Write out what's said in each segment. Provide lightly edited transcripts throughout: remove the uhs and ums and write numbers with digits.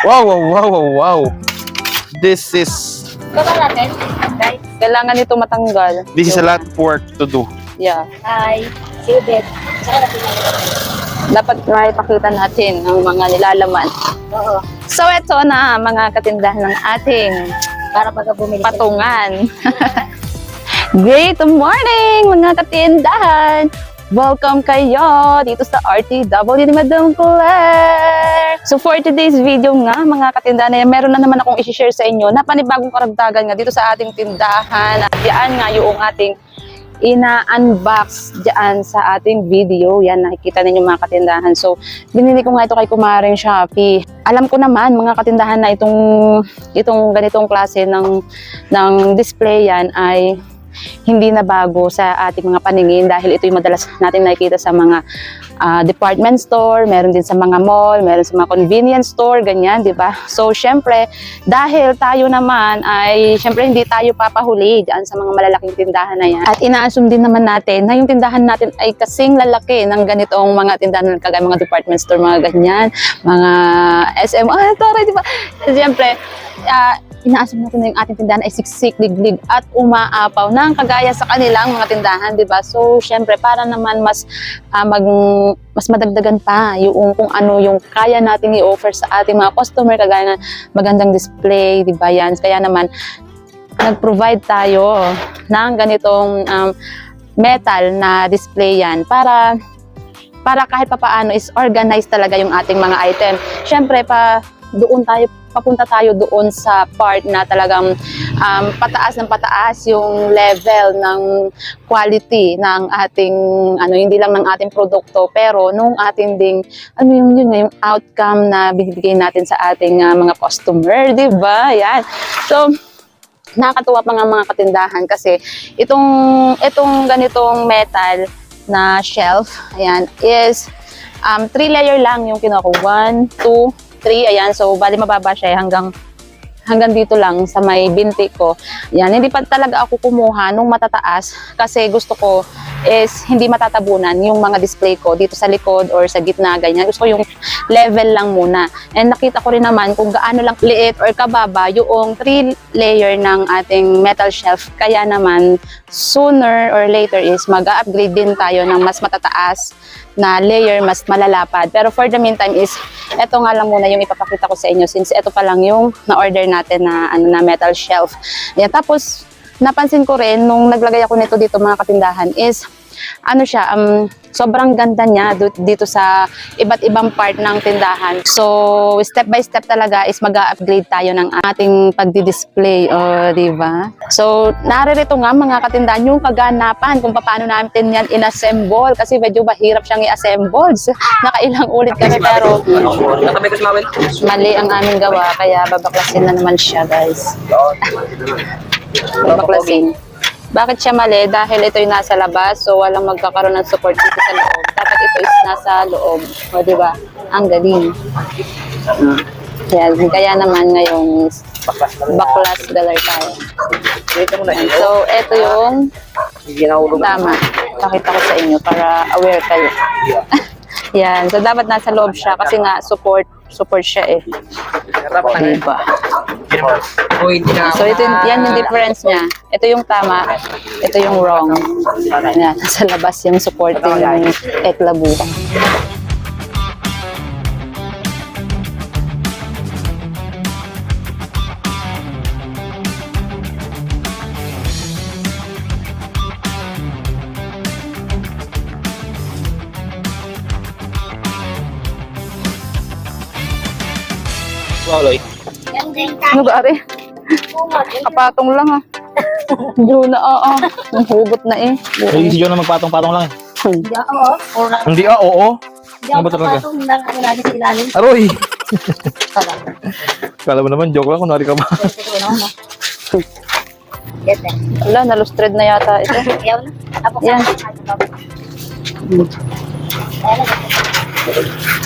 Wow, wow, wow, wow, wow. This is... Baba natin, guys. Kailangan ito matanggal. This is a lot of work to do. Yeah. Hi. Silbet. Saka natin. Dapat maipakita natin ang mga nilalaman. Oo. So, ito na mga katindahan ng ating Para pag bumili. patungan. Great morning mga katindahan! Welcome kayo dito sa RTW ni Madam Claire! So for today's video nga mga katindahan, meron na naman akong i-share sa inyo na panibagong karagdagan nga dito sa ating tindahan. At yan nga yung ating ina-unbox dyan sa ating video. Yan, nakikita ninyo mga katindahan. So, binili ko nga ito kay Kumaring Shopee. Alam ko naman mga katindahan na itong ganitong klase ng display yan ay hindi na bago sa ating mga paningin dahil ito yung madalas natin nakikita sa mga department store, meron din sa mga mall, meron sa mga convenience store, ganyan, di ba? So, syempre, dahil tayo naman ay, syempre, hindi tayo papahuli dyan sa mga malalaking tindahan na yan. At ina-assume din naman natin na yung tindahan natin ay kasing lalaki ng ganitong mga tindahan kagaya mga department store, mga ganyan, mga SM, di ba? Syempre, ina-assume natin na yung ating tindahan ay siksik, liglig at umaapaw ng kagaya sa kanilang mga tindahan, di ba? So, syempre, para naman mas madagdagan pa yung kung ano yung kaya nating i-offer sa ating mga customer, kagaya ng magandang display, di ba yan? Kaya naman, nag-provide tayo ng ganitong metal na display yan para kahit papaano is organized talaga yung ating mga item. Syempre, papunta tayo doon sa part na talagang pataas ng pataas yung level ng quality ng ating hindi lang ng ating produkto pero nung ating ding yung outcome na bibigay natin sa ating mga customer, di ba? Yan. So nakakatuwa pa nga mga katindahan kasi itong ganitong metal na shelf, ayan, is 3 layer lang yung kinuha ko. 1, 2, 3, ayan. So, bali mababa siya hanggang dito lang sa may binti ko. Yan, hindi pa talaga ako kumuha nung matataas kasi gusto ko is hindi matatabunan yung mga display ko dito sa likod or sa gitna, ganyan. Gusto ko yung level lang muna. And nakita ko rin naman kung gaano lang liit or kababa yung 3 layer ng ating metal shelf. Kaya naman, sooner or later is mag-upgrade din tayo ng mas matataas na layer, mas malalapad. Pero for the meantime is, eto nga lang muna yung ipapakita ko sa inyo since eto pa lang yung na-order natin na metal shelf. Yan. Tapos, napansin ko rin nung naglagay ako nito dito mga katindahan is, sobrang ganda niya dito sa iba't ibang part ng tindahan. So, step by step talaga is mag-upgrade tayo ng ating pagdi-display, di ba? So, naririto nga mga katindahan yung kaganapan kung paano natin yan inassemble kasi medyo mahirap siyang i-assemble. Nakailang ulit kami pero mali ang aming gawa kaya babaklasin na naman siya, guys. Babaklasin. Bakit siya mali? Dahil ito yung nasa labas, so walang magkakaroon ng support dito sa loob. Dapat ito is nasa loob. O, diba? Ang galing. Kaya naman ngayon, baklas color tayo. So, ito yung tama. Pakita ko sa inyo para aware kayo. Yan. So, dapat nasa loob siya kasi nga support siya eh. Diba? So, yan yung difference niya. Ito yung tama, ito yung wrong. Yan, nasa labas yung supporting eklabu. Waloy. Yan din Ano ba, Ari? Kapatong lang ah. Diyo na, hugot na eh. Hindi si John na magpatong-patong lang eh. Hindi oo. Ano ba talaga? Aroy! Kala mo naman, joke lang, kunwari ka ba? Wala, nalustred na yata ito. Yan.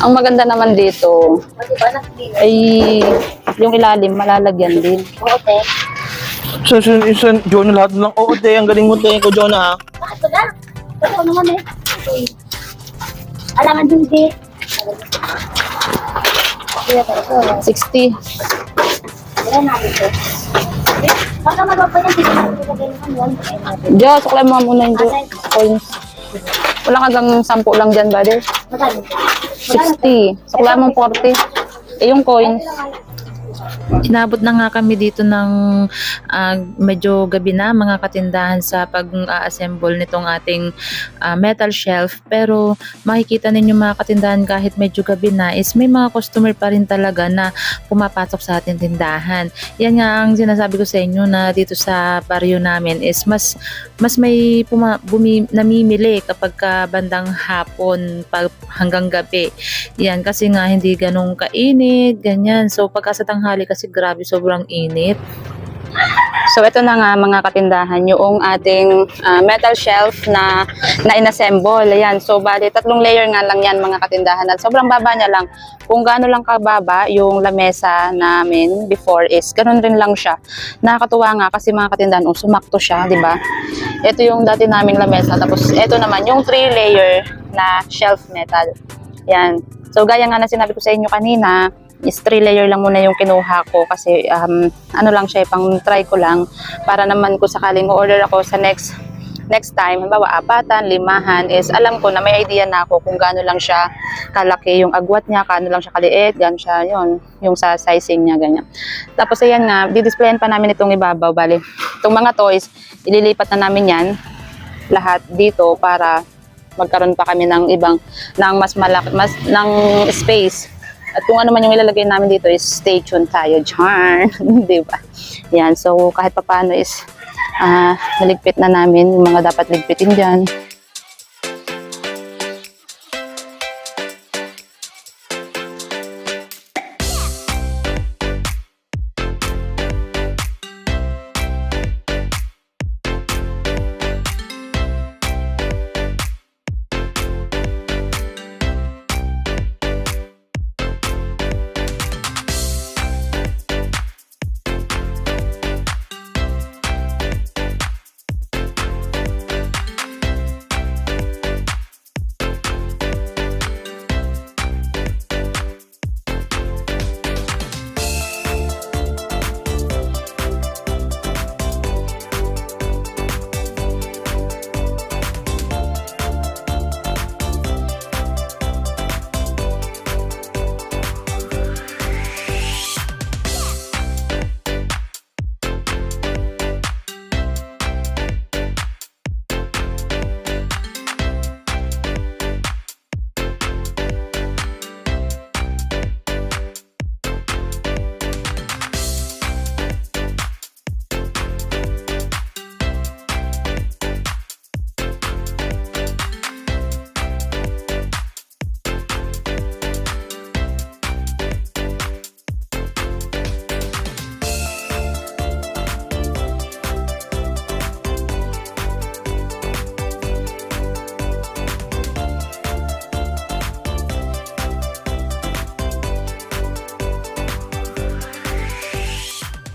Ang maganda naman dito ay yung ilalim, malalagyan din. John, lahat lang. Oo, te, ang galing mo, te. Ko, John, ha? Bakit ba? Ito naman eh. Alangan din di. Kaya tayo. 60. Ayan natin ito. Baka magpapay ng tignan. Diyo, suklay mo muna yung coins. Wala kagang 10 lang dyan, buddy. Magkano? 60. Suklay mo 40. Eh, yung coins. Inabot na nga kami dito ng medyo gabi na mga katindahan sa pag-assemble nitong ating metal shelf, pero makikita ninyo mga katindahan kahit medyo gabi na is may mga customer pa rin talaga na pumapasok sa ating tindahan. Yan nga ang sinasabi ko sa inyo na dito sa baryo namin is mas may namimili kapag bandang hapon hanggang gabi. Yan kasi nga hindi ganong kainit, ganyan. So pagka sa tanghali kasi grabe sobrang init. So ito na nga mga katindahan, yung ating metal shelf na inassemble. Ayan. So bali 3 layer nga lang yan mga katindahan. At sobrang baba niya lang. Kung gaano lang kababa yung lamesa namin before is ganun rin lang siya. Nakakatuwa nga kasi mga katindahan, sumakto siya, di ba? Ito yung dati naming lamesa. Tapos ito naman yung 3 layer na shelf metal. Yan. So gaya nga na sinabi ko sa inyo kanina, is 3 layer lang muna yung kinuha ko kasi ano lang siya, pang try ko lang para naman kung sakaling order ako sa next time, halimbawa 4, 5 is alam ko na may idea na ako kung gaano lang siya kalaki yung agwat niya, gaano lang siya kaliit, gaano siya yung sa sizing niya, ganyan. Tapos ayan nga, didisplayan pa namin itong ibabaw, bali itong mga toys, ililipat na namin yan lahat dito para magkaroon pa kami ng mas malaki, ng space. At kung ano man yung ilalagay namin dito is stay tuned tayo dyan. Diba? Yan. So, kahit pa paano is naligpit na namin yung mga dapat ligpitin dyan.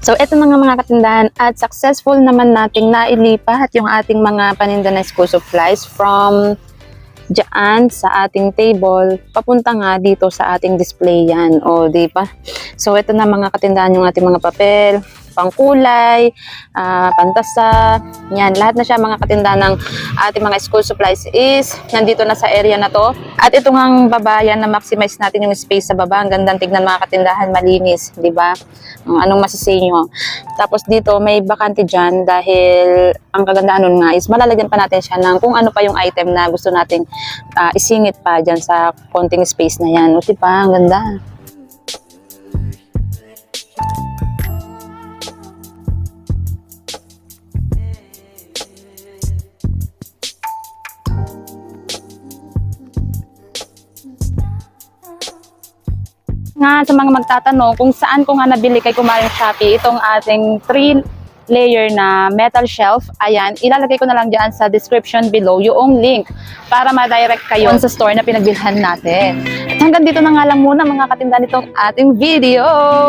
So, ito na nga mga katindahan at successful naman nating nailipat yung ating mga paninda na school supplies from dyan sa ating table, papunta nga dito sa ating display yan. O, di ba? So, ito na mga katindahan yung ating mga papel, pangkulay, pantasa, yan. Lahat na siya mga katindahan ng ating mga school supplies is nandito na sa area na to. At ito ngang babayan na maximize natin yung space sa baba. Ang gandang tignan mga katindahan, malinis, di ba? Anong masisay nyo? Tapos dito may bakante dyan dahil ang kagandahan nun nga is malalagyan pa natin siya ng kung ano pa yung item na gusto nating isingit pa dyan sa konting space na yan. O diba? Ang ganda. Nga sa mga magtatanong kung saan ko nga nabili kay Kumaring Shopee itong ating 3 layer na metal shelf, ayan, ilalagay ko na lang dyan sa description below yung link para ma-direct kayo sa store na pinagbilhan natin. At hanggang dito na nga lang muna mga katindahan nitong ating video.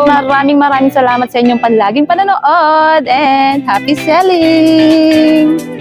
Maraming salamat sa inyong palaging panonood and happy selling!